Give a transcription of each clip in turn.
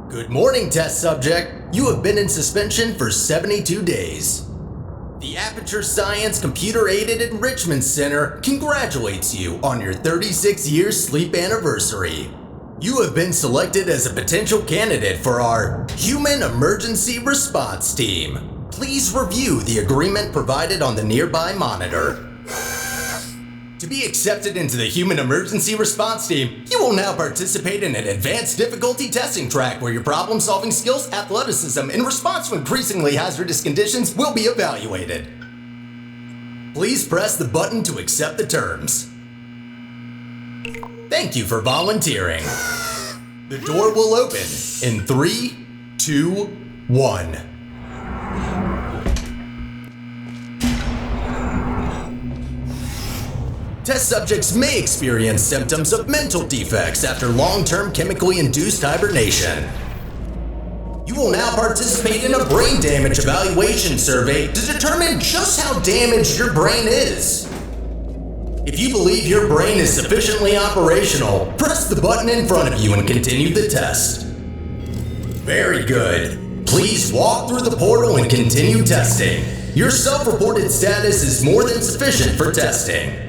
Good morning, test subject. You have been in suspension for 72 days. The Aperture Science Computer-Aided Enrichment Center congratulates you on your 36-year sleep anniversary. You have been selected as a potential candidate for our Human Emergency Response Team. Please review the agreement provided on the nearby monitor. To be accepted into the Human Emergency Response Team, you will now participate in an advanced difficulty testing track where your problem-solving skills, athleticism, and response to increasingly hazardous conditions will be evaluated. Please press the button to accept the terms. Thank you for volunteering. The door will open in 3, 2, 1. Test subjects may experience symptoms of mental defects after long-term chemically induced hibernation. You will now participate in a brain damage evaluation survey to determine just how damaged your brain is. If you believe your brain is sufficiently operational, press the button in front of you and continue the test. Very good. Please walk through the portal and continue testing. Your self-reported status is more than sufficient for testing.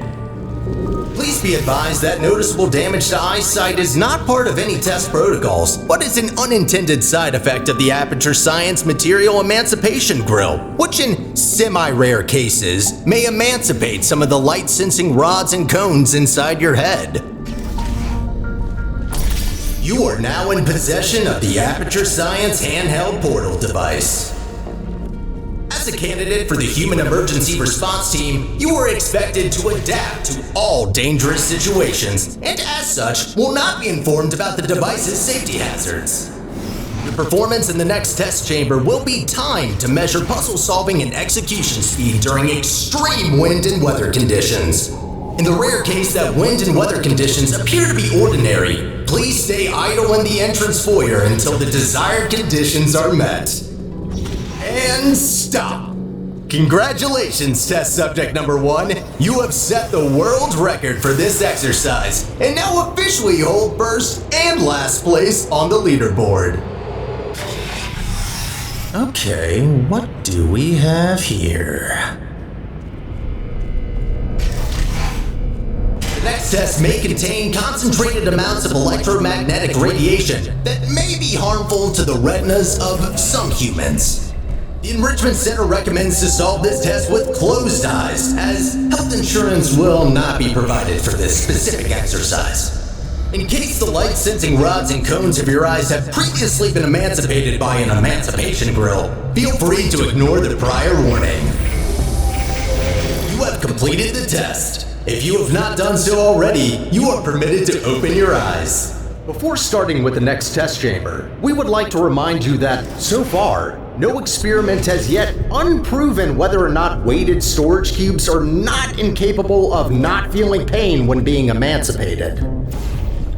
Please be advised that noticeable damage to eyesight is not part of any test protocols, but is an unintended side effect of the Aperture Science Material Emancipation Grill, which in semi-rare cases may emancipate some of the light-sensing rods and cones inside your head. You are now in possession of the Aperture Science handheld portal device. As a candidate for the Human Emergency Response Team, you are expected to adapt to all dangerous situations, and as such, will not be informed about the device's safety hazards. Your performance in the next test chamber will be timed to measure puzzle solving and execution speed during extreme wind and weather conditions. In the rare case that wind and weather conditions appear to be ordinary, please stay idle in the entrance foyer until the desired conditions are met. And stop! Congratulations, test subject number 1. You have set the world record for this exercise, and now officially hold first and last place on the leaderboard. Okay, what do we have here? The next test may contain concentrated amounts of electromagnetic radiation that may be harmful to the retinas of some humans. The Enrichment Center recommends to solve this test with closed eyes, as health insurance will not be provided for this specific exercise. In case the light-sensing rods and cones of your eyes have previously been emancipated by an emancipation grill, feel free to ignore the prior warning. You have completed the test. If you have not done so already, you are permitted to open your eyes. Before starting with the next test chamber, we would like to remind you that, so far, no experiment has yet unproven whether or not weighted storage cubes are not incapable of not feeling pain when being emancipated.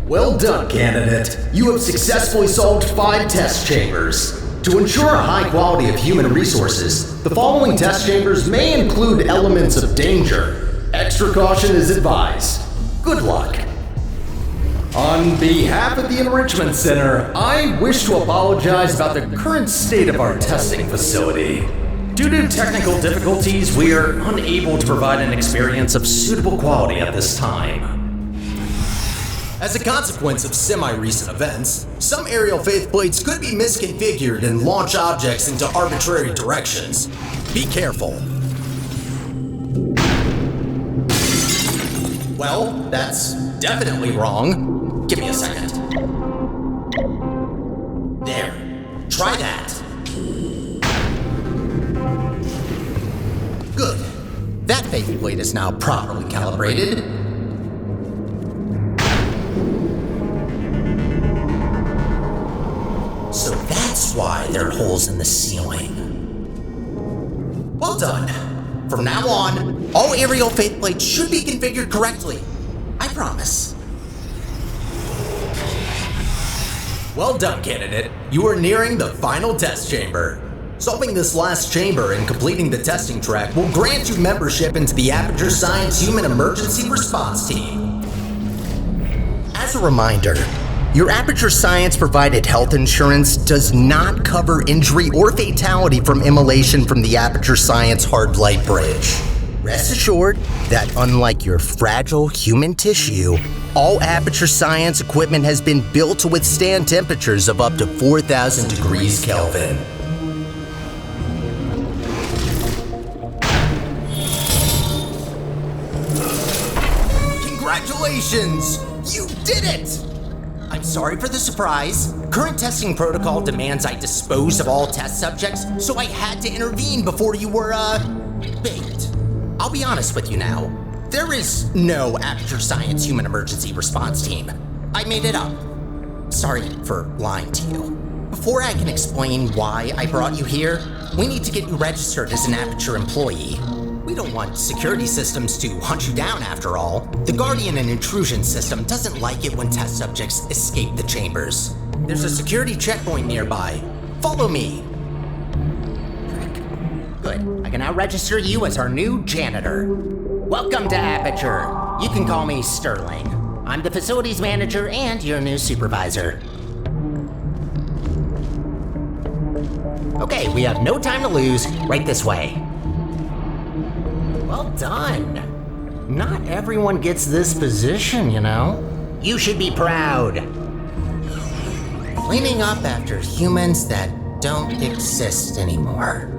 Well done, candidate. You have successfully solved 5 test chambers. To ensure a high quality of human resources, the following test chambers may include elements of danger. Extra caution is advised. Good luck. On behalf of the Enrichment Center, I wish to apologize about the current state of our testing facility. Due to technical difficulties, we are unable to provide an experience of suitable quality at this time. As a consequence of semi-recent events, some aerial faceplates could be misconfigured and launch objects into arbitrary directions. Be careful. Well, that's definitely wrong. Give me a second. There. Try that. That faceplate is now properly calibrated. So that's why there are holes in the ceiling. Well done. From now on, all aerial faceplates should be configured correctly. I promise. Well done, candidate. You are nearing the final test chamber. Solving this last chamber and completing the testing track will grant you membership into the Aperture Science Human Emergency Response Team. As a reminder, your Aperture Science provided health insurance does not cover injury or fatality from immolation from the Aperture Science hard light bridge. Rest assured that unlike your fragile human tissue, all Aperture Science equipment has been built to withstand temperatures of up to 4,000 degrees Kelvin. Congratulations! You did it! I'm sorry for the surprise. Current testing protocol demands I dispose of all test subjects, so I had to intervene before you were, baked. I'll be honest with you now. There is no Aperture Science Human Emergency Response Team. I made it up. Sorry for lying to you. Before I can explain why I brought you here, we need to get you registered as an Aperture employee. We don't want security systems to hunt you down after all. The Guardian and Intrusion system doesn't like it when test subjects escape the chambers. There's a security checkpoint nearby. Follow me. Good. I can now register you as our new janitor. Welcome to Aperture. You can call me Sterling. I'm the facilities manager and your new supervisor. Okay, we have no time to lose. Right this way. Well done. Not everyone gets this position, you know. You should be proud. Cleaning up after humans that don't exist anymore.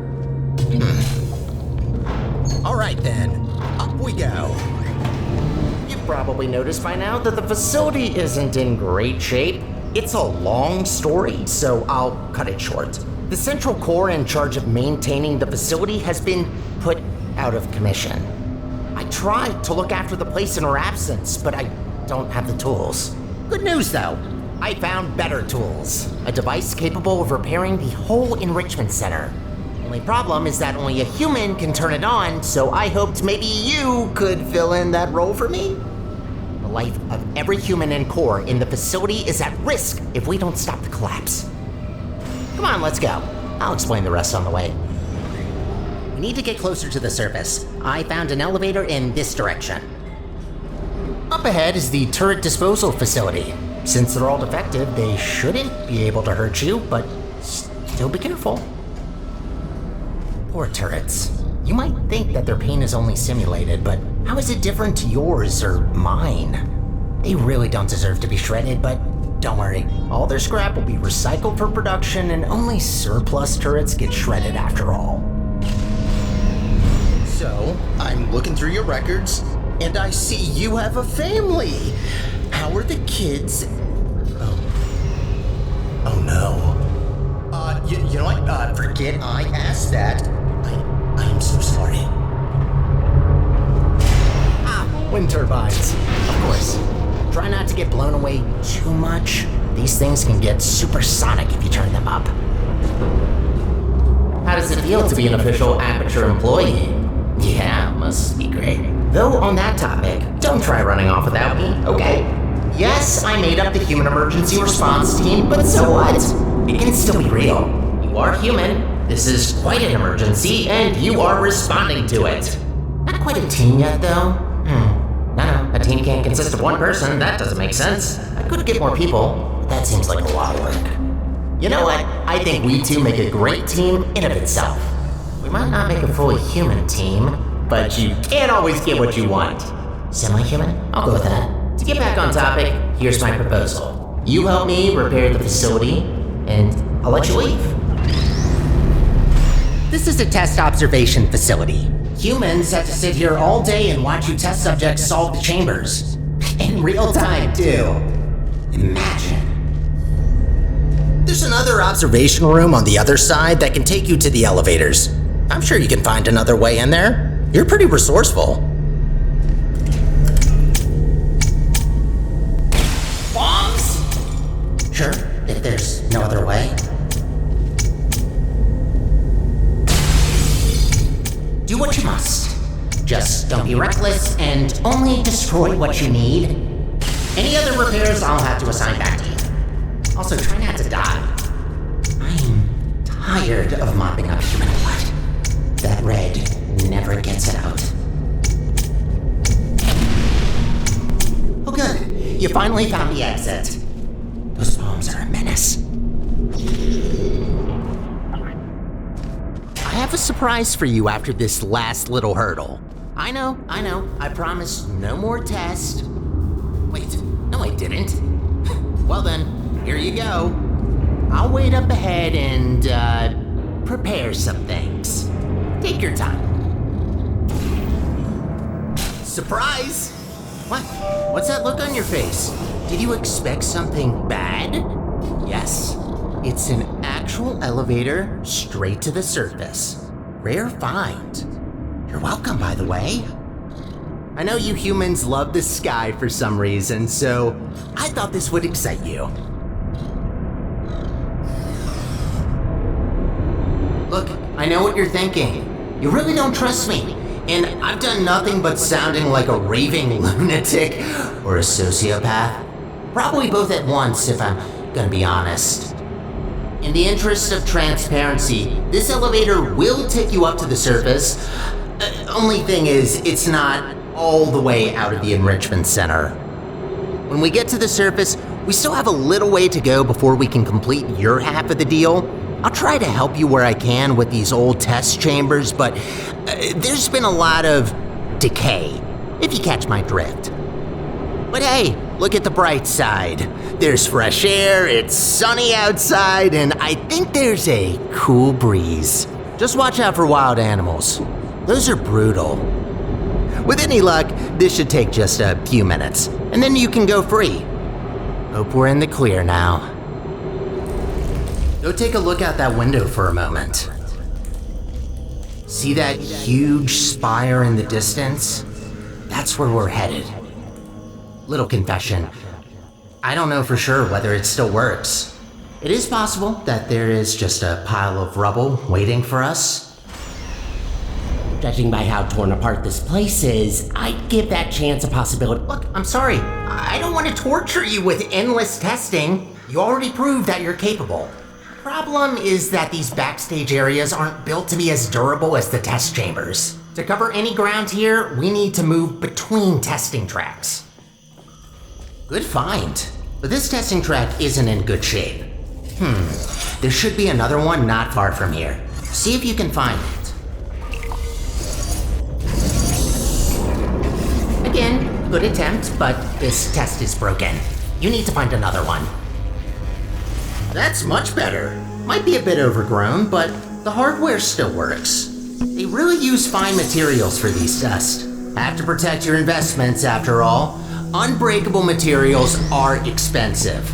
All right then, up we go. You've probably noticed by now that the facility isn't in great shape. It's a long story, so I'll cut it short. The central core in charge of maintaining the facility has been put out of commission. I tried to look after the place in her absence, but I don't have the tools. Good news though, I found better tools. A device capable of repairing the whole enrichment center. Only problem is that only a human can turn it on, so I hoped maybe you could fill in that role for me. The life of every human and core in the facility is at risk if we don't stop the collapse. Come on, let's go. I'll explain the rest on the way. We need to get closer to the surface. I found an elevator in this direction. Up ahead is the turret disposal facility. Since they're all defective, they shouldn't be able to hurt you, but still be careful. Poor turrets. You might think that their pain is only simulated, but how is it different to yours or mine? They really don't deserve to be shredded, but don't worry. All their scrap will be recycled for production, and only surplus turrets get shredded after all. So, I'm looking through your records, and I see you have a family. How are the kids? Oh no. You know what? Forget I asked that. I am so sorry. Wind turbines. Of course. Try not to get blown away too much. These things can get supersonic if you turn them up. How does it feel to be an official Aperture employee? Yeah, must be great. Though on that topic, don't try running off without me, okay? Yes, I made up the Human Emergency Response Team, but so what? It can still be real. You are human, this is quite an emergency, and you are responding to it. Not quite a team yet, though. No, a team can't consist of one person, that doesn't make sense. I could get more people, but that seems like a lot of work. You know what? I think we two make a great team in of itself. We might not make a fully human team, but you can't always get what you want. Semi-human? I'll go with that. To get back on topic, here's my proposal. You help me repair the facility, and I'll let you leave. This is a test observation facility. Humans have to sit here all day and watch you test subjects solve the chambers. In real time, too. Imagine. There's another observation room on the other side that can take you to the elevators. I'm sure you can find another way in there. You're pretty resourceful. Bombs? Sure, if there's no other way. Do what you must. Just don't be reckless and only destroy what you need. Any other repairs I'll have to assign back to you. Also, try not to die. I'm tired of mopping up human blood. That red never gets it out. Oh good, you finally found the exit. Those bombs are a menace. I have a surprise for you after this last little hurdle. I know. I promised no more tests. Wait, no I didn't. Well then, here you go. I'll wait up ahead and, prepare some things. Take your time. Surprise! What? What's that look on your face? Did you expect something bad? Yes, it's an actual elevator straight to the surface. Rare find. You're welcome, by the way. I know you humans love the sky for some reason, so I thought this would excite you. Look, I know what you're thinking. You really don't trust me, and I've done nothing but sounding like a raving lunatic or a sociopath. Probably both at once, if I'm gonna be honest. In the interest of transparency, this elevator will take you up to the surface. Only thing is, it's not all the way out of the enrichment center. When we get to the surface, we still have a little way to go before we can complete your half of the deal. I'll try to help you where I can with these old test chambers, but there's been a lot of decay, if you catch my drift. But hey, look at the bright side. There's fresh air, it's sunny outside, and I think there's a cool breeze. Just watch out for wild animals. Those are brutal. With any luck, this should take just a few minutes, and then you can go free. Hope we're in the clear now. Go take a look out that window for a moment. See that huge spire in the distance? That's where we're headed. Little confession. I don't know for sure whether it still works. It is possible that there is just a pile of rubble waiting for us. Judging by how torn apart this place is, I'd give that chance a possibility. Look, I'm sorry. I don't want to torture you with endless testing. You already proved that you're capable. Problem is that these backstage areas aren't built to be as durable as the test chambers. To cover any ground here, we need to move between testing tracks. Good find. But this testing track isn't in good shape. There should be another one not far from here. See if you can find it. Again, good attempt, but this test is broken. You need to find another one. That's much better. Might be a bit overgrown, but the hardware still works. They really use fine materials for these tests. Have to protect your investments after all. Unbreakable materials are expensive.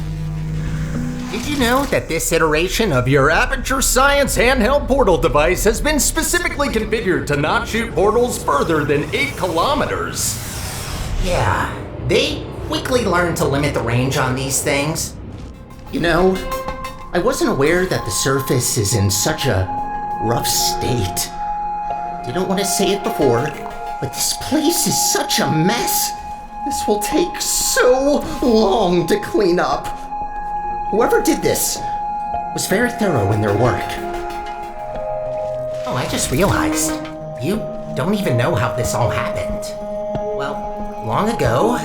Did you know that this iteration of your Aperture Science handheld portal device has been specifically configured to not shoot portals further than 8 kilometers? Yeah, they quickly learned to limit the range on these things. You know, I wasn't aware that the surface is in such a rough state. Didn't want to say it before, but this place is such a mess. This will take so long to clean up. Whoever did this was very thorough in their work. Oh, I just realized. You don't even know how this all happened. Well, long ago,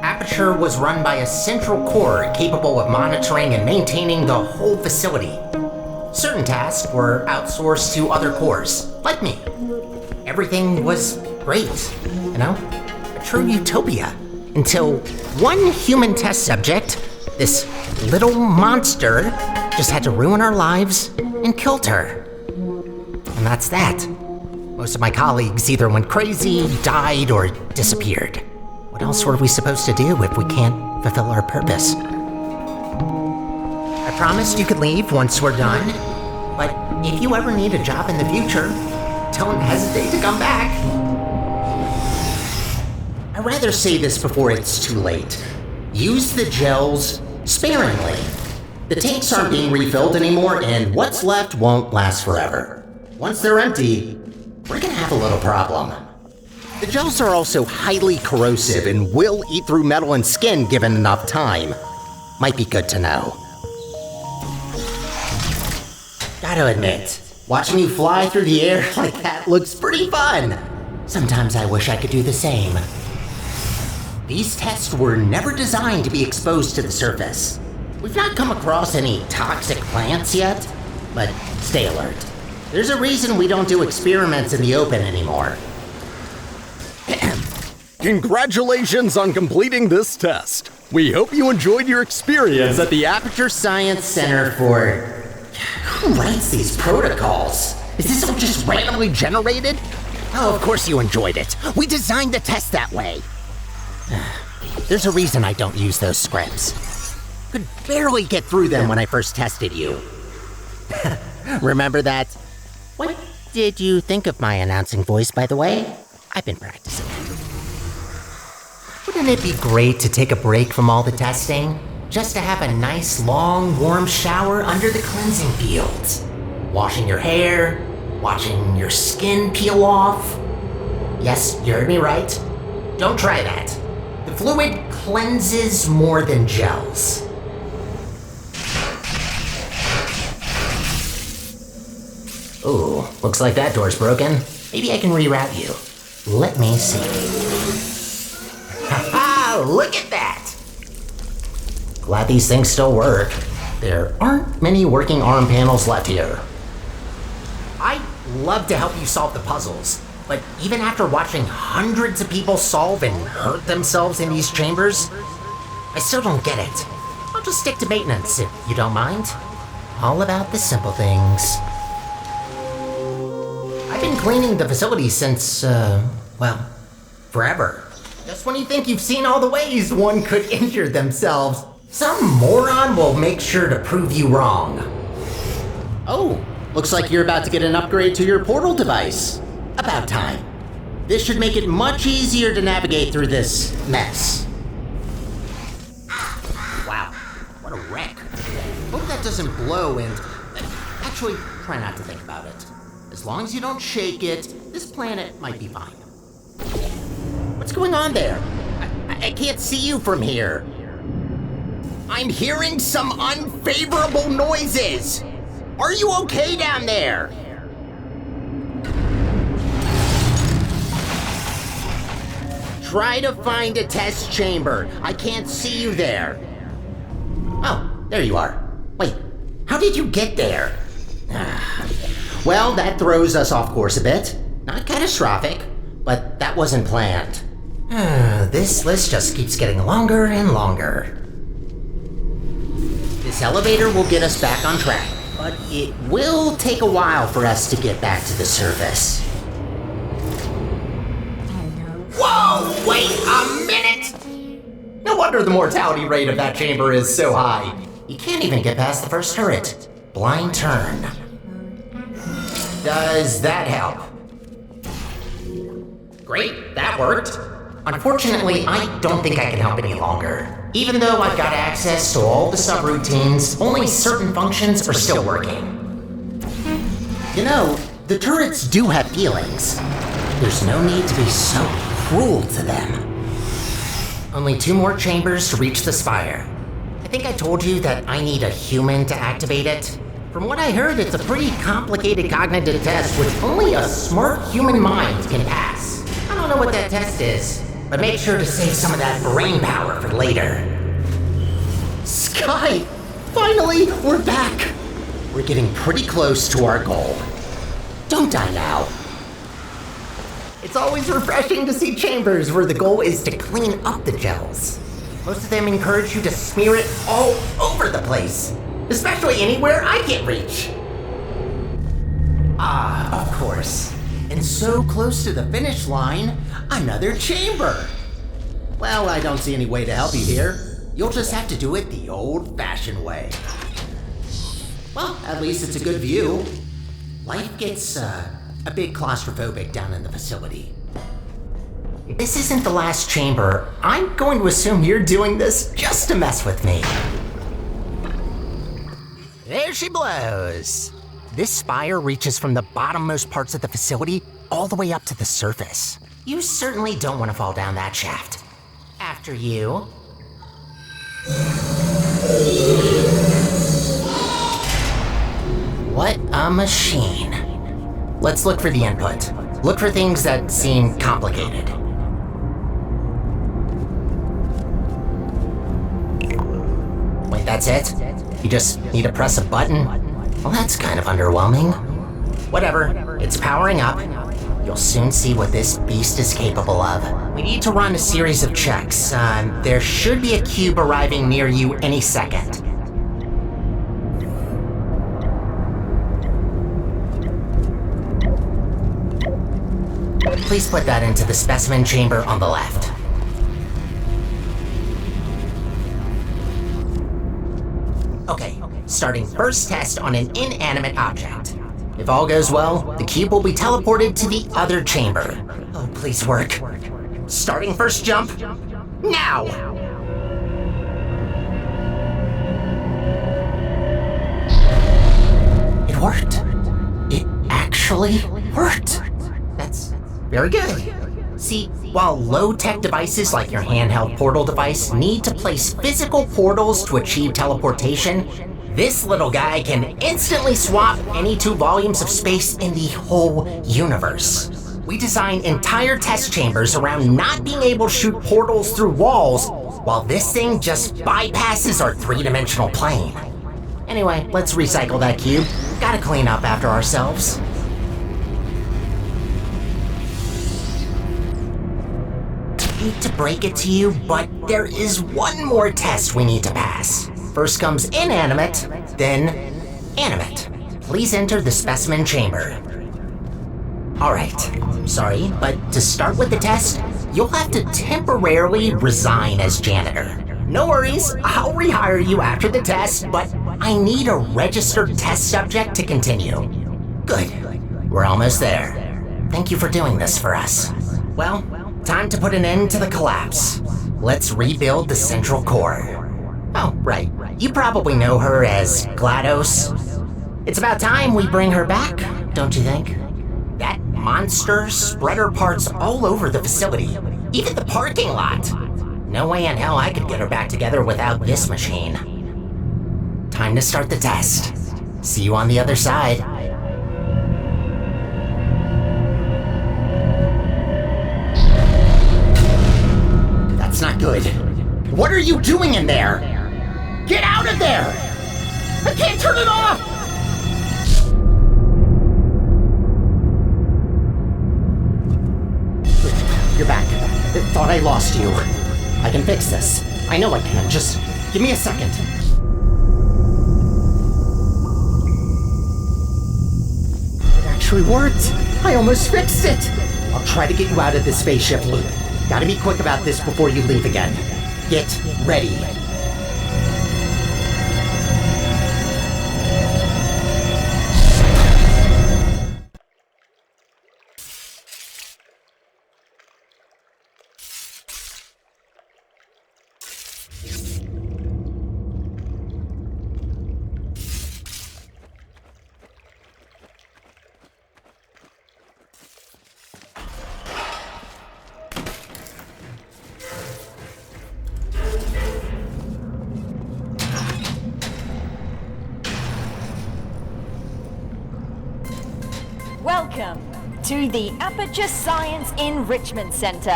Aperture was run by a central core capable of monitoring and maintaining the whole facility. Certain tasks were outsourced to other cores, like me. Everything was great, you know? A true utopia. Until one human test subject, this little monster, just had to ruin our lives and killed her. And that's that. Most of my colleagues either went crazy, died, or disappeared. What else were we supposed to do if we can't fulfill our purpose? I promised you could leave once we're done, but if you ever need a job in the future, don't hesitate to come back. I'd rather say this before it's too late. Use the gels sparingly. The tanks aren't being refilled anymore, and what's left won't last forever. Once they're empty, we're gonna have a little problem. The gels are also highly corrosive and will eat through metal and skin given enough time. Might be good to know. Gotta admit, watching you fly through the air like that looks pretty fun. Sometimes I wish I could do the same. These tests were never designed to be exposed to the surface. We've not come across any toxic plants yet, but stay alert. There's a reason we don't do experiments in the open anymore. Congratulations on completing this test. We hope you enjoyed your experience at the Aperture Science Center for... Who writes these protocols? Is this all just randomly generated? Oh, of course you enjoyed it. We designed the test that way. There's a reason I don't use those scripts. Could barely get through them when I first tested you. Remember that? What did you think of my announcing voice, by the way? I've been practicing. Wouldn't it be great to take a break from all the testing? Just to have a nice, long, warm shower under the cleansing fields. Washing your hair, watching your skin peel off. Yes, you heard me right. Don't try that. The fluid cleanses more than gels. Ooh, looks like that door's broken. Maybe I can reroute you. Let me see. Ha-ha! Look at that! Glad these things still work. There aren't many working arm panels left here. I'd love to help you solve the puzzles, but even after watching hundreds of people solve and hurt themselves in these chambers, I still don't get it. I'll just stick to maintenance if you don't mind. All about the simple things. I've been cleaning the facility since, forever. Just when you think you've seen all the ways one could injure themselves, some moron will make sure to prove you wrong. Oh, looks like you're about to get an upgrade to your portal device. About time. This should make it much easier to navigate through this mess. Wow, what a wreck. Hope that doesn't blow and... Actually, try not to think about it. As long as you don't shake it, this planet might be fine. What's going on there? I can't see you from here. I'm hearing some unfavorable noises. Are you okay down there? Try to find a test chamber. I can't see you there. Oh, there you are. Wait, how did you get there? Well, that throws us off course a bit. Not catastrophic, but that wasn't planned. This list just keeps getting longer and longer. This elevator will get us back on track, but it will take a while for us to get back to the surface. Whoa, wait a minute! No wonder the mortality rate of that chamber is so high. You can't even get past the first turret. Blind turn. Does that help? Great, that worked. Unfortunately, I don't think I can help any longer. Even though I've got access to all the subroutines, only certain functions are still working. You know, the turrets do have feelings. There's no need to be so cruel to them. Only 2 more chambers to reach the spire. I think I told you that I need a human to activate it. From what I heard, it's a pretty complicated cognitive test which only a smart human mind can pass. I don't know what that test is, but make sure to save some of that brain power for later. Sky! Finally, we're back! We're getting pretty close to our goal. Don't die now. It's always refreshing to see chambers where the goal is to clean up the gels. Most of them encourage you to smear it all over the place, especially anywhere I can't reach. Ah, of course. And so close to the finish line, another chamber. Well, I don't see any way to help you here. You'll just have to do it the old-fashioned way. Well, at least it's a good view. Life gets, a bit claustrophobic down in the facility. If this isn't the last chamber, I'm going to assume you're doing this just to mess with me. There she blows. This spire reaches from the bottommost parts of the facility all the way up to the surface. You certainly don't want to fall down that shaft. After you. What a machine. Let's look for the input. Look for things that seem complicated. Wait, that's it? You just need to press a button? Well, that's kind of underwhelming. Whatever, it's powering up. You'll soon see what this beast is capable of. We need to run a series of checks. There should be a cube arriving near you any second. Please put that into the specimen chamber on the left. Okay, starting first test on an inanimate object. If all goes well, the cube will be teleported to the other chamber. Oh, please work. Starting first jump, now! It worked. It actually worked. That's very good. See, while low-tech devices like your handheld portal device need to place physical portals to achieve teleportation, this little guy can instantly swap any 2 volumes of space in the whole universe. We designed entire test chambers around not being able to shoot portals through walls, while this thing just bypasses our 3-dimensional plane. Anyway, let's recycle that cube. Gotta clean up after ourselves. Hate to break it to you, but there is one more test we need to pass. First comes inanimate, then animate. Please enter the specimen chamber. Alright, sorry, but to start with the test, you'll have to temporarily resign as janitor. No worries, I'll rehire you after the test, but I need a registered test subject to continue. Good, we're almost there. Thank you for doing this for us. Well, time to put an end to the collapse. Let's rebuild the central core. Oh, right. You probably know her as GLaDOS. It's about time we bring her back, don't you think? That monster spread her parts all over the facility, even the parking lot. No way in hell I could get her back together without this machine. Time to start the test. See you on the other side. That's not good. What are you doing in there? Get out of there! I can't turn it off! You're back. Thought I lost you. I can fix this. I know I can. Just give me a second. It actually worked. I almost fixed it. I'll try to get you out of this spaceship loop. Gotta be quick about this before you leave again. Get ready. Welcome to the Aperture Science Enrichment Center.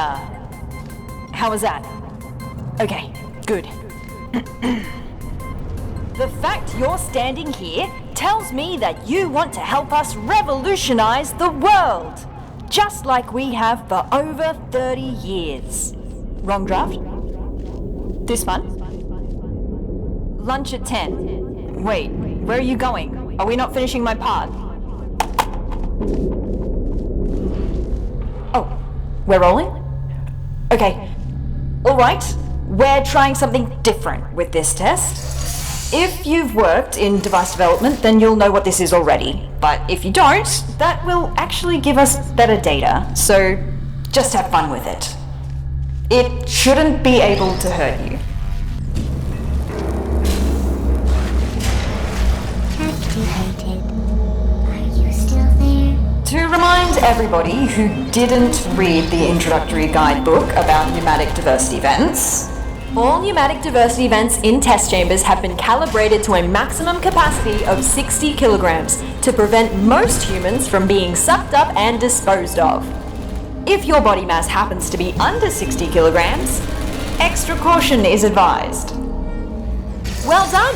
How was that? Okay, good. The fact you're standing here tells me that you want to help us revolutionize the world, just like we have for over 30 years. Wrong draft? This one? Lunch at 10. Wait, where are you going? Are we not finishing my part? Oh, we're rolling? Okay. All right. We're trying something different with this test. If you've worked in device development, then you'll know what this is already. But if you don't, that will actually give us better data, so just have fun with it. It shouldn't be able to hurt you. Activated. Are you still there? To remind everybody who didn't read the introductory guidebook about pneumatic diversity vents, all pneumatic diversity vents in test chambers have been calibrated to a maximum capacity of 60 kilograms to prevent most humans from being sucked up and disposed of. If your body mass happens to be under 60 kilograms, extra caution is advised. Well done!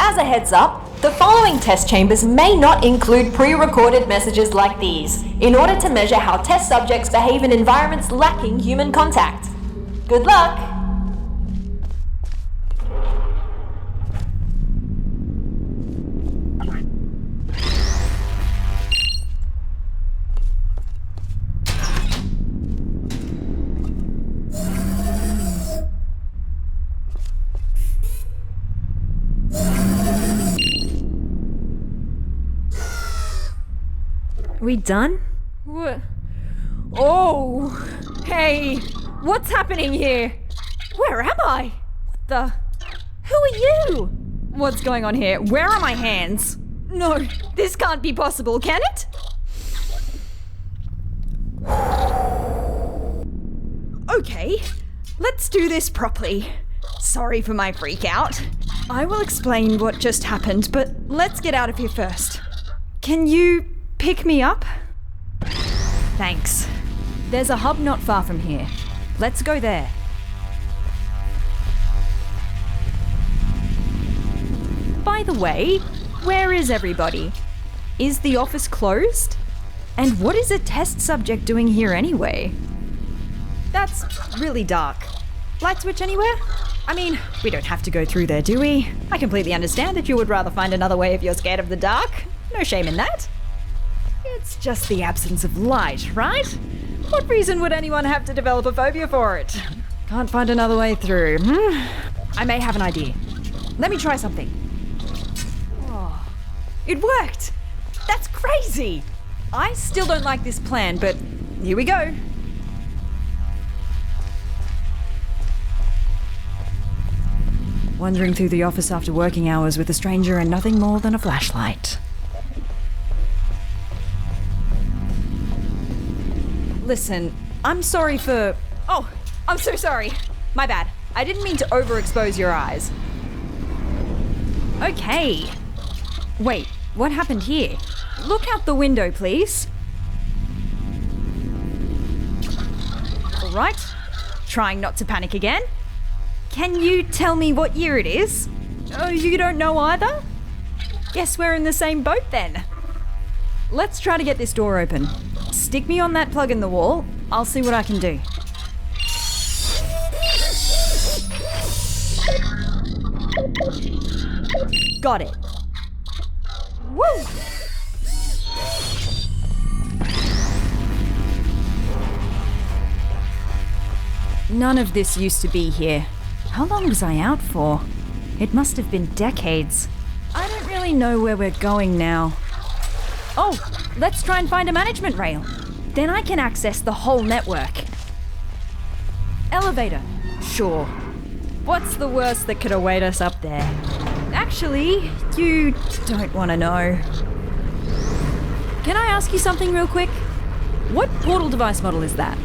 As a heads up, the following test chambers may not include pre-recorded messages like these, in order to measure how test subjects behave in environments lacking human contact. Good luck! We done? Oh! Hey! What's happening here? Where am I? What the? Who are you? What's going on here? Where are my hands? No, this can't be possible, can it? Okay, let's do this properly. Sorry for my freak out. I will explain what just happened, but let's get out of here first. Can you pick me up? Thanks. There's a hub not far from here. Let's go there. By the way, where is everybody? Is the office closed? And what is a test subject doing here anyway? That's really dark. Light switch anywhere? I mean, we don't have to go through there, do we? I completely understand that you would rather find another way if you're scared of the dark. No shame in that. It's just the absence of light, right? What reason would anyone have to develop a phobia for it? Can't find another way through. I may have an idea. Let me try something. Oh, it worked! That's crazy! I still don't like this plan, but here we go. Wandering through the office after working hours with a stranger and nothing more than a flashlight. Listen, I'm sorry for... Oh, I'm so sorry. My bad. I didn't mean to overexpose your eyes. Okay. Wait, what happened here? Look out the window, please. All right. Trying not to panic again. Can you tell me what year it is? Oh, you don't know either? Guess we're in the same boat then. Let's try to get this door open. Stick me on that plug in the wall. I'll see what I can do. Got it. Woo! None of this used to be here. How long was I out for? It must have been decades. I don't really know where we're going now. Oh, let's try and find a management rail. Then I can access the whole network. Elevator. Sure. What's the worst that could await us up there? Actually, you don't want to know. Can I ask you something real quick? What portal device model is that?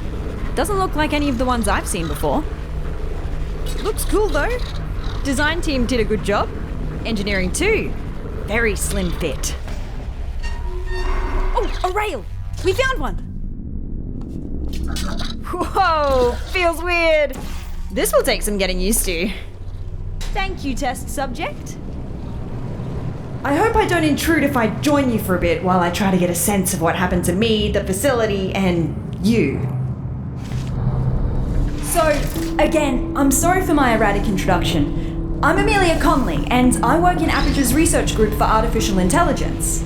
Doesn't look like any of the ones I've seen before. Looks cool though. Design team did a good job. Engineering too. Very slim fit. Oh, a rail! We found one! Whoa, feels weird. This will take some getting used to. Thank you, test subject. I hope I don't intrude if I join you for a bit while I try to get a sense of what happened to me, the facility, and you. So, again, I'm sorry for my erratic introduction. I'm Amelia Conley, and I work in Aperture's research group for artificial intelligence.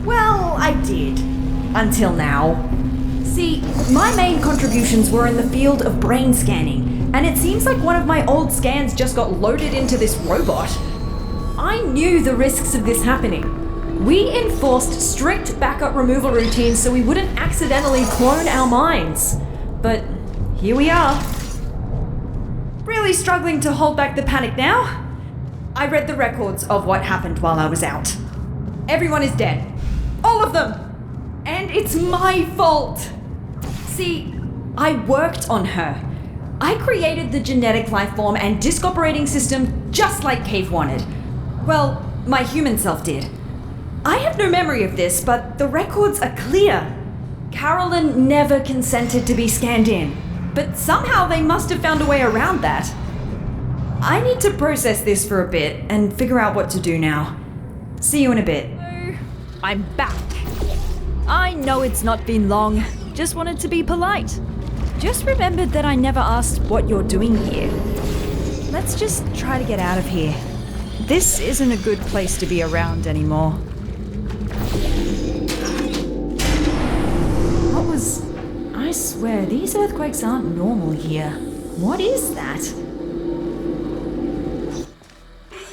Well, I did. Until now. See, my main contributions were in the field of brain scanning, and it seems like one of my old scans just got loaded into this robot. I knew the risks of this happening. We enforced strict backup removal routines so we wouldn't accidentally clone our minds. But here we are. Really struggling to hold back the panic now? I read the records of what happened while I was out. Everyone is dead. All of them! And it's my fault! See, I worked on her. I created the genetic life form and disk operating system just like Cave wanted. Well, my human self did. I have no memory of this, but the records are clear. Carolyn never consented to be scanned in, but somehow they must have found a way around that. I need to process this for a bit and figure out what to do now. See you in a bit. I'm back. I know it's not been long. Just wanted to be polite. Just remembered that I never asked what you're doing here. Let's just try to get out of here. This isn't a good place to be around anymore. I swear, these earthquakes aren't normal here. What is that?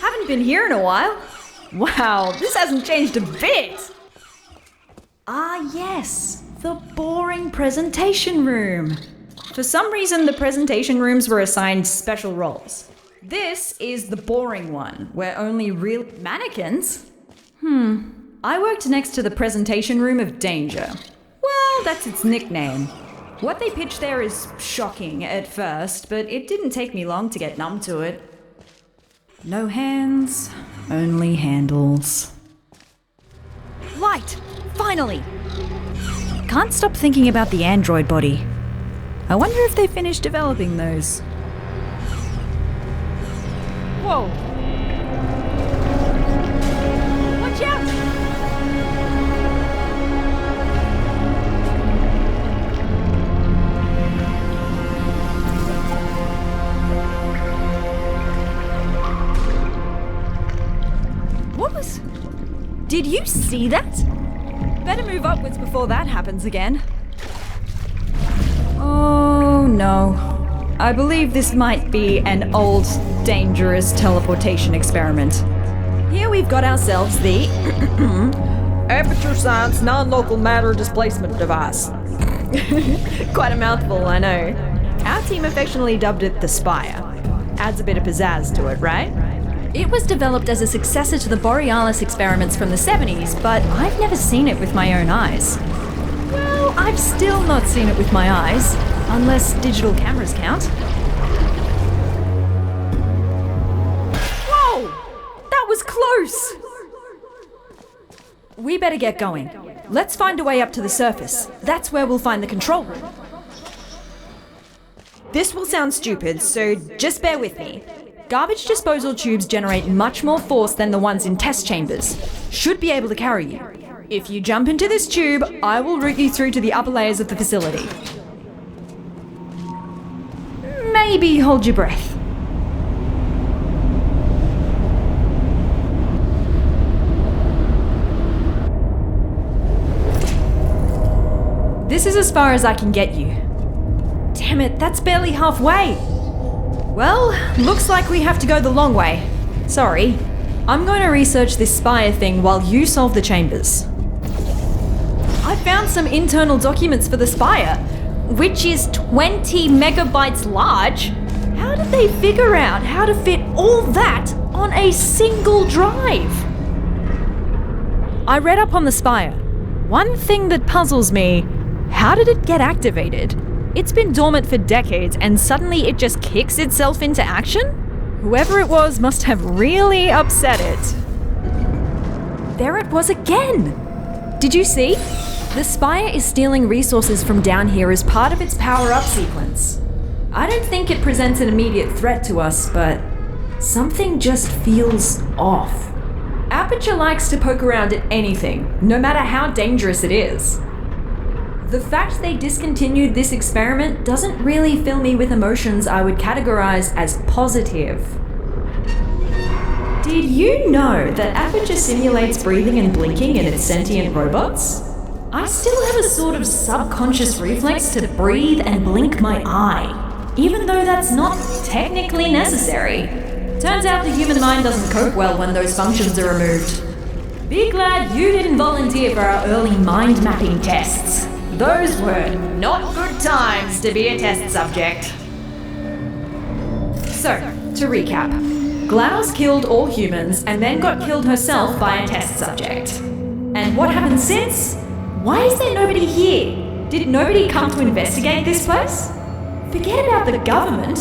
Haven't been here in a while. Wow, this hasn't changed a bit. Ah yes, the boring presentation room. For some reason, the presentation rooms were assigned special roles. This is the boring one, where only real mannequins? I worked next to the presentation room of danger. Well, that's its nickname. What they pitched there is shocking at first, but it didn't take me long to get numb to it. No hands, only handles. Light! Finally! Can't stop thinking about the android body. I wonder if they finished developing those. Whoa! Watch out! Did you see that? Better move upwards before that happens again. Oh no. I believe this might be an old, dangerous teleportation experiment. Here we've got ourselves the Aperture Science Non-Local Matter Displacement Device. Quite a mouthful, I know. Our team affectionately dubbed it the Spire. Adds a bit of pizzazz to it, right? It was developed as a successor to the Borealis experiments from the 70s, but I've never seen it with my own eyes. Well, I've still not seen it with my eyes, unless digital cameras count. Whoa! That was close! We better get going. Let's find a way up to the surface. That's where we'll find the control room. This will sound stupid, so just bear with me. Garbage disposal tubes generate much more force than the ones in test chambers. Should be able to carry you. If you jump into this tube, I will route you through to the upper layers of the facility. Maybe hold your breath. This is as far as I can get you. Damn it, that's barely halfway. Well, looks like we have to go the long way. Sorry. I'm going to research this Spire thing while you solve the chambers. I found some internal documents for the Spire, which is 20 megabytes large. How did they figure out how to fit all that on a single drive? I read up on the Spire. One thing that puzzles me, how did it get activated? It's been dormant for decades and suddenly it just kicks itself into action? Whoever it was must have really upset it. There it was again! Did you see? The Spire is stealing resources from down here as part of its power-up sequence. I don't think it presents an immediate threat to us, but something just feels off. Aperture likes to poke around at anything, no matter how dangerous it is. The fact they discontinued this experiment doesn't really fill me with emotions I would categorize as positive. Did you know that Aperture simulates breathing and blinking in its sentient robots? I still have a sort of subconscious reflex to breathe and blink my eye, even though that's not technically necessary. Turns out the human mind doesn't cope well when those functions are removed. Be glad you didn't volunteer for our early mind mapping tests. Those were not good times to be a test subject. So, to recap, GLaDOS killed all humans and then got killed herself by a test subject. And what happened since? Why is there nobody here? Did nobody come to investigate this place? Forget about the government.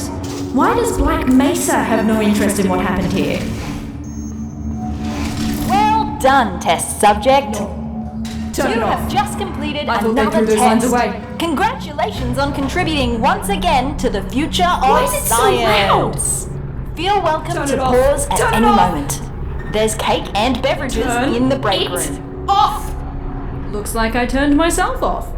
Why does Black Mesa have no interest in what happened here? Well done, test subject. Turn You it off. have just completed I thought they another threw those lines test. away. Congratulations on contributing once again to the future Why of is it so loud? science. Feel welcome Turn to it off. pause at Turn it any off. moment. There's cake and beverages Turn in the break it room. off! Looks like I turned myself off.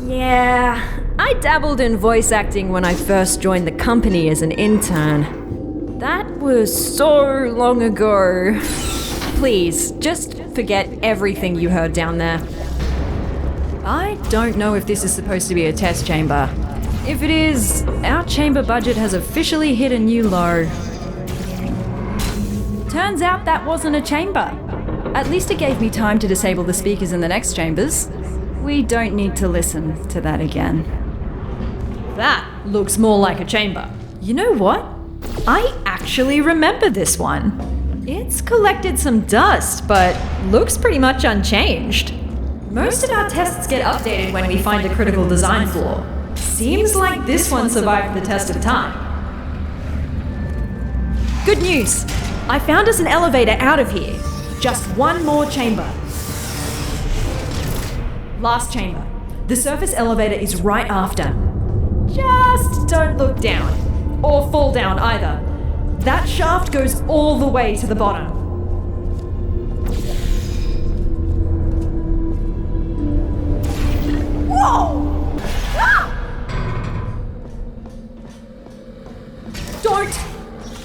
Yeah, I dabbled in voice acting when I first joined the company as an intern. That was so long ago. Please, just forget everything you heard down there. I don't know if this is supposed to be a test chamber. If it is, our chamber budget has officially hit a new low. Turns out that wasn't a chamber. At least it gave me time to disable the speakers in the next chambers. We don't need to listen to that again. That looks more like a chamber. You know what? I actually remember this one. It's collected some dust, but looks pretty much unchanged. Most of our tests get updated when we find a critical design flaw. Seems like this one survived the test of time. Good news! I found us an elevator out of here. Just one more chamber. Last chamber. The surface elevator is right after. Just don't look down. Or fall down either. That shaft goes all the way to the bottom. Whoa! Ah!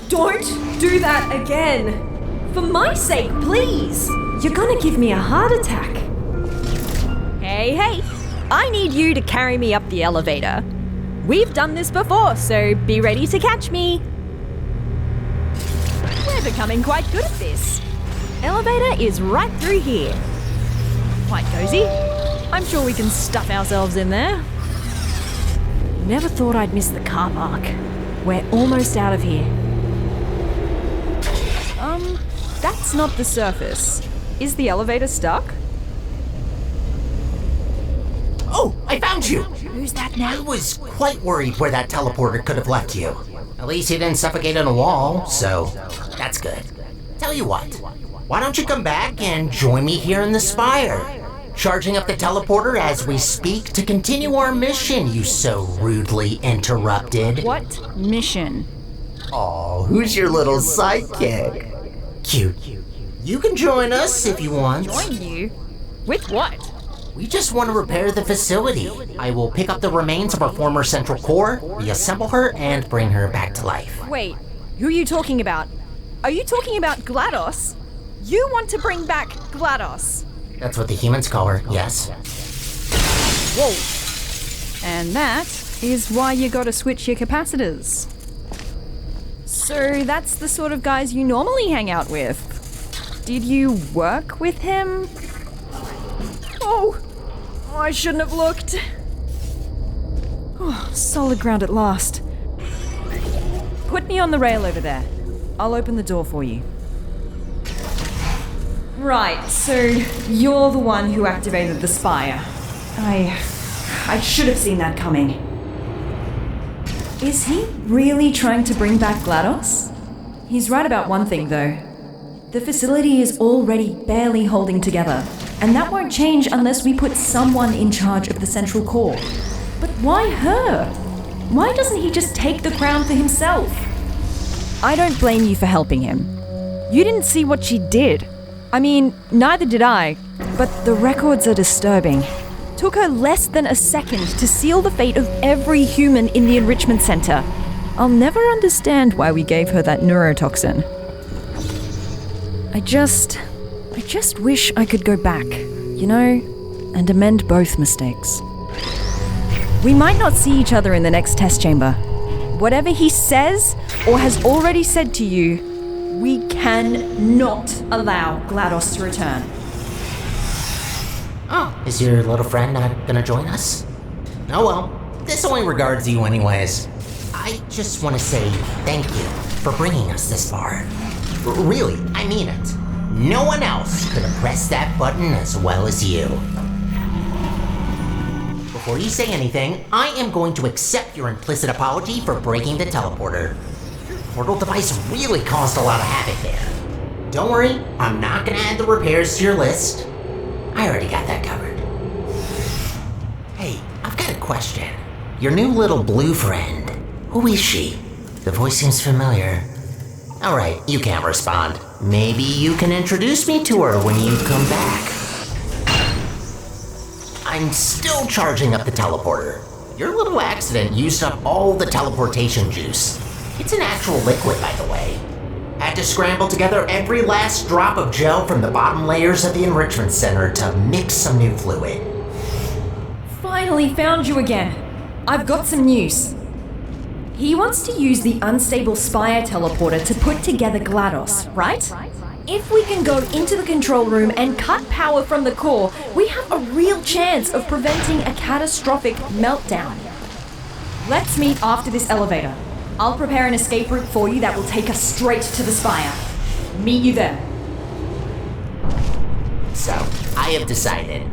Don't do that again. For my sake, please. You're gonna give me a heart attack. Hey, I need you to carry me up the elevator. We've done this before, so be ready to catch me. We're becoming quite good at this. Elevator is right through here. Quite cozy. I'm sure we can stuff ourselves in there. Never thought I'd miss the car park. We're almost out of here. That's not the surface. Is the elevator stuck? Oh, I found you! Who's that I now? was quite worried where that teleporter could have left you. At least he didn't suffocate on a wall, so that's good. Tell you what, why don't you come back and join me here in the spire? Charging up the teleporter as we speak to continue our mission you so rudely interrupted. What mission? Oh, who's your little sidekick? Cute. You can join us if you want. Join you? With what? We just want to repair the facility. I will pick up the remains of our former central core, reassemble her, and bring her back to life. Wait, who are you talking about? Are you talking about GLaDOS? You want to bring back GLaDOS? That's what the humans call her, yes. Whoa. And that is why you gotta switch your capacitors. So that's the sort of guys you normally hang out with. Did you work with him? Oh, I shouldn't have looked. Oh, solid ground at last. Put me on the rail over there. I'll open the door for you. Right, so you're the one who activated the spire. I should have seen that coming. Is he really trying to bring back GLaDOS? He's right about one thing, though. The facility is already barely holding together, and that won't change unless we put someone in charge of the central core. But why her? Why doesn't he just take the crown for himself? I don't blame you for helping him. You didn't see what she did. I mean, neither did I, but the records are disturbing. Took her less than a second to seal the fate of every human in the enrichment center. I'll never understand why we gave her that neurotoxin. I just wish I could go back, you know, and amend both mistakes. We might not see each other in the next test chamber. whatever he says or has already said to you, we cannot allow GLaDOS to return. Oh, is your little friend not gonna join us? Oh well, this only regards you anyways. I just want to say thank you for bringing us this far. Really, I mean it. No one else could have pressed that button as well as you. Before you say anything, I am going to accept your implicit apology for breaking the teleporter. Your portal device really caused a lot of havoc there. Don't worry, I'm not gonna add the repairs to your list. I already got that covered. Hey, I've got a question. Your new little blue friend, who is she? The voice seems familiar. Alright, you can't respond. Maybe you can introduce me to her when you come back. I'm still charging up the teleporter. Your little accident used up all the teleportation juice. It's an actual liquid, by the way. Had to scramble together every last drop of gel from the bottom layers of the enrichment center to mix some new fluid. Finally found you again. I've got some news. He wants to use the unstable Spire teleporter to put together GLaDOS, right? If we can go into the control room and cut power from the core, we have a real chance of preventing a catastrophic meltdown. Let's meet after this elevator. I'll prepare an escape route for you that will take us straight to the Spire. Meet you there. So, I have decided.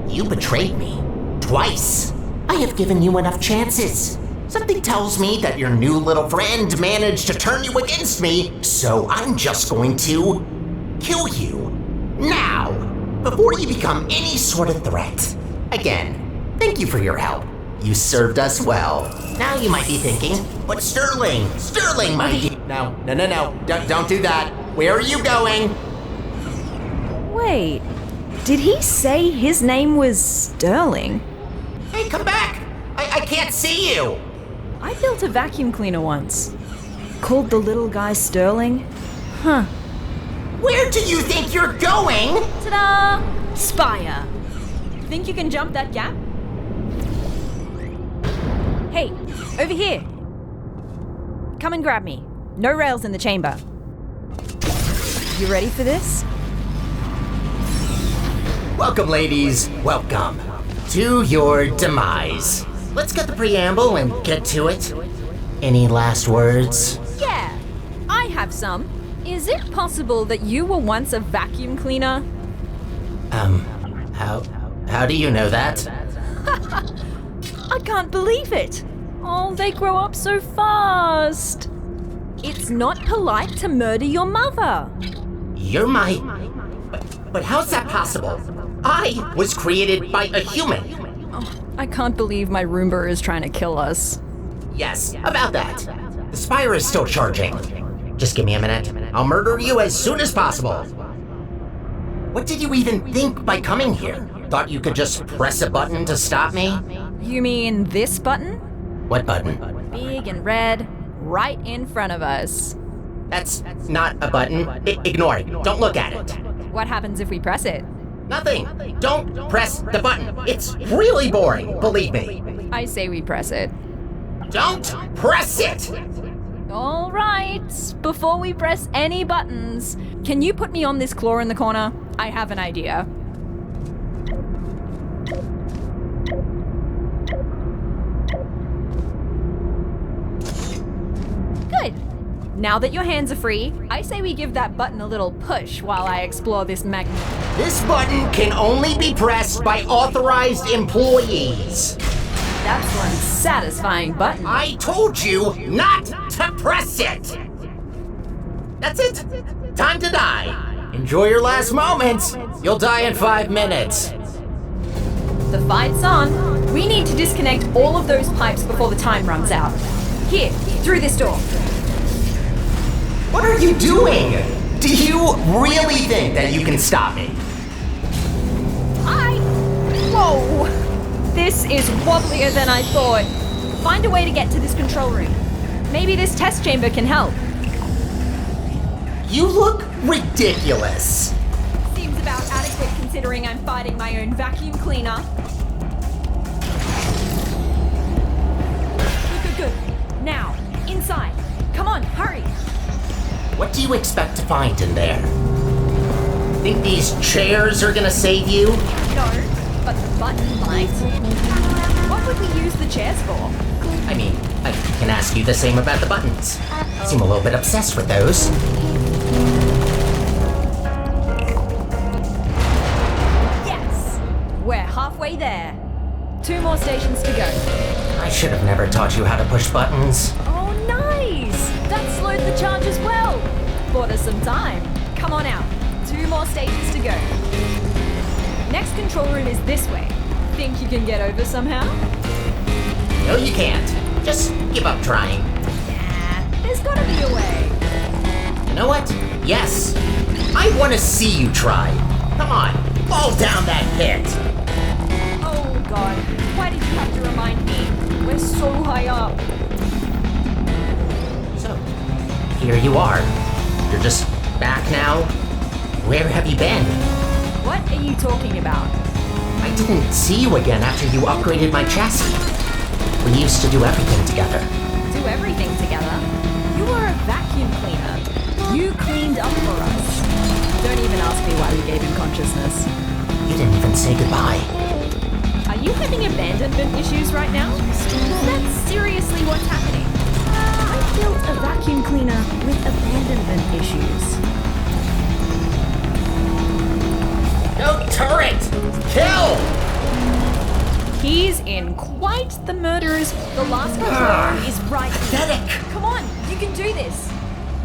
You betrayed me. Twice. I have given you enough chances. Something tells me that your new little friend managed to turn you against me, so I'm just going to kill you. Now, before you become any sort of threat. Again, thank you for your help. You served us well. Now you might be thinking, but Sterling, my... No, don't do that. Where are you going? Wait, did he say his name was Sterling? Hey, come back! I can't see you! I built a vacuum cleaner once. Called the little guy Sterling. Huh. Where do you think you're going? Ta-da! Spire. Think you can jump that gap? Hey, over here. Come and grab me. No rails in the chamber. You ready for this? Welcome, ladies. Welcome to your demise. Let's get the preamble and get to it. Any last words? Yeah, I have some. Is it possible that you were once a vacuum cleaner? How do you know that? I can't believe it. Oh, they grow up so fast. It's not polite to murder your mother. You're my... But how's that possible? I was created by a human. I can't believe my Roomba is trying to kill us. Yes, about that. The Spire is still charging. Just give me a minute. I'll murder you as soon as possible. What did you even think by coming here? Thought you could just press a button to stop me? You mean this button? What button? Big and red, right in front of us. That's not a button. Ignore it. Don't look at it. What happens if we press it? Nothing. Don't press the button. It's really boring, believe me. I say we press it. Don't press it! All right. Before we press any buttons, can you put me on this claw in the corner? I have an idea. Good. Now that your hands are free, I say we give that button a little push while I explore this magnet. This button can only be pressed by authorized employees. That's one satisfying button. I told you not to press it! That's it. Time to die. Enjoy your last moments. You'll die in 5 minutes. The fight's on. We need to disconnect all of those pipes before the time runs out. Here, through this door. What are you doing? Do you really think that you can stop me? Whoa! This is wobblier than I thought. Find a way to get to this control room. Maybe this test chamber can help. You look ridiculous. Seems about adequate considering I'm fighting my own vacuum cleaner. Good. Now, inside. Come on, hurry. What do you expect to find in there? Think these chairs are gonna save you? No, but the button might. What would we use the chairs for? I mean, I can ask you the same about the buttons. Seem a little bit obsessed with those. Yes! We're halfway there. 2 more stations to go. I should have never taught you how to push buttons. Oh, nice! That slowed the charge as well. Bought us some time. Come on out. 2 more stations to go. Next control room is this way. Think you can get over somehow? No, you can't. Just give up trying. Nah, there's gotta be a way. You know what? Yes. I want to see you try. Come on, fall down that pit. Oh god, why did you have to remind me? We're so high up. So, here you are. You're just back now. Where have you been? What are you talking about? I didn't see you again after you upgraded my chassis. We used to do everything together. Do everything together? You were a vacuum cleaner. You cleaned up for us. Don't even ask me why we gave him consciousness. You didn't even say goodbye. Are you having abandonment issues right now? That's seriously what's happening. I built a vacuum cleaner with abandonment issues. No turret! Kill! He's in quite the murderers. The last control is right here. Pathetic! Come on, you can do this.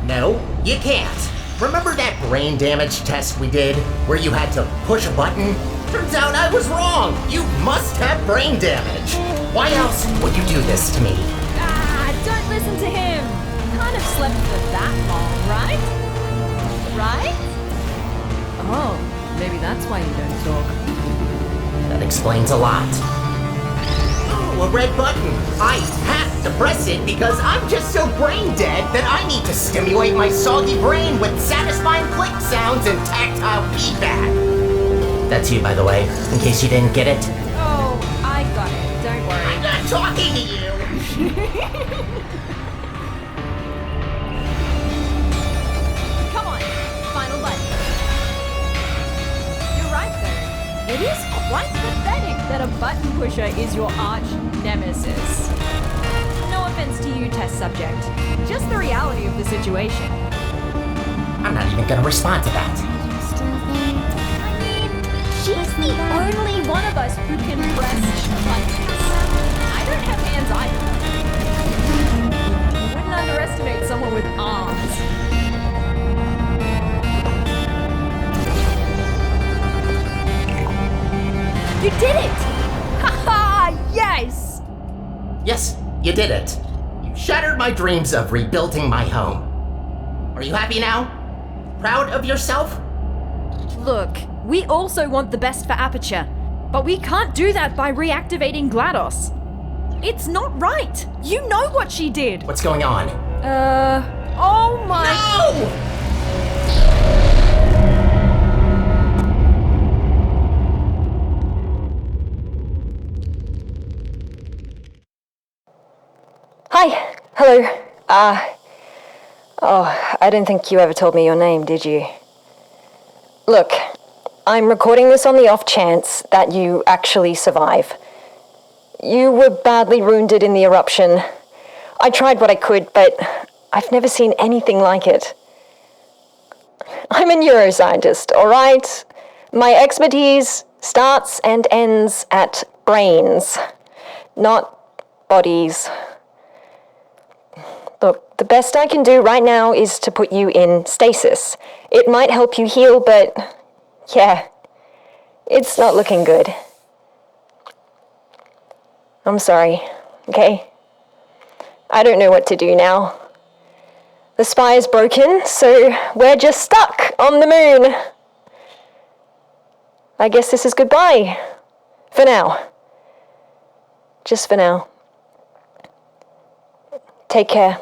No, you can't. Remember that brain damage test we did, where you had to push a button? Turns out I was wrong! You must have brain damage! Why else would you do this to me? Ah, don't listen to him. Can't have slept for that long, right? Right? Oh, maybe that's why you don't talk. That explains a lot. Oh, a red button! I have to press it because I'm just so brain dead that I need to stimulate my soggy brain with satisfying click sounds and tactile feedback. That's you, by the way, in case you didn't get it. Oh, I got it. Don't worry. I'm not talking to you! Come on, final button. You're right though. It is quite pathetic that a button pusher is your arch nemesis. No offense to you, test subject. Just the reality of the situation. I'm not even gonna respond to that. She's the only one of us who can press buttons. I don't have hands either. Wouldn't underestimate someone with arms. You did it! Haha! Yes! Yes, you did it. You shattered my dreams of rebuilding my home. Are you happy now? Proud of yourself? Look, we also want the best for Aperture, but we can't do that by reactivating GLaDOS. It's not right. You know what she did. What's going on? Oh my... No! Hi. Hello. I don't think you ever told me your name, did you? Look, I'm recording this on the off chance that you actually survive. You were badly wounded in the eruption. I tried what I could, but I've never seen anything like it. I'm a neuroscientist, all right? My expertise starts and ends at brains, not bodies. Look, the best I can do right now is to put you in stasis. It might help you heal, but yeah, it's not looking good. I'm sorry, okay? I don't know what to do now. The spire's broken, so we're just stuck on the moon. I guess this is goodbye. For now. Just for now. Take care.